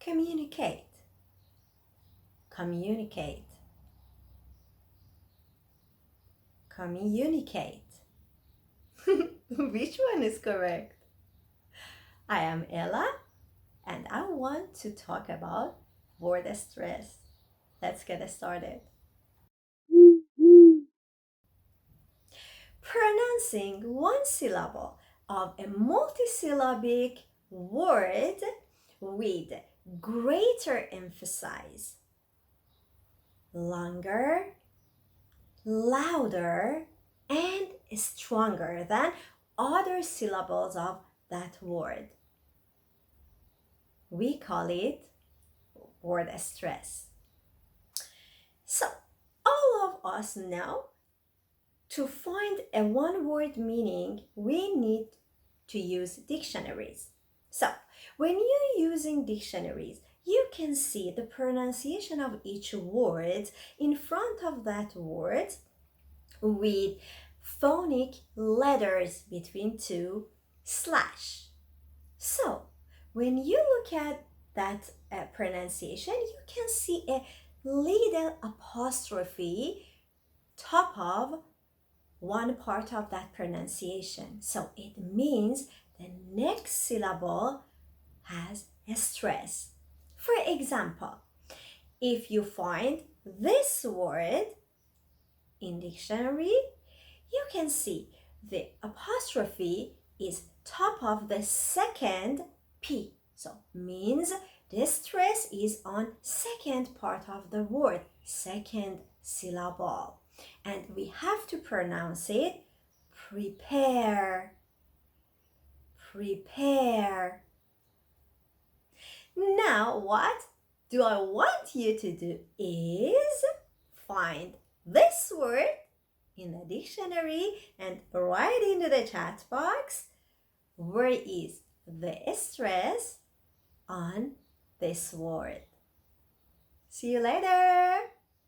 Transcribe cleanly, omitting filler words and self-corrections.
Communicate. Communicate. Communicate. Which one is correct? I am Ella, and I want to talk about word stress. Let's get started. Pronouncing one syllable of a multisyllabic word with greater emphasis, longer, louder, and stronger than other syllables of that word. We call it word stress. So, all of us know to find a one word meaning, we need to use dictionaries. So, when you're using dictionaries, you can see the pronunciation of each word in front of that word with phonic letters between two slash. So, when you look at that pronunciation, you can see a little apostrophe top of one part of that pronunciation. So it means the next syllable has a stress. For example, if you find this word in dictionary, you can see the apostrophe is top of the second P. So means the stress is on second part of the word, second syllable. And we have to pronounce it prepare. Prepare. Now what do I want you to do is find this word in the dictionary and write into the chat box where is the stress on this word. See you later.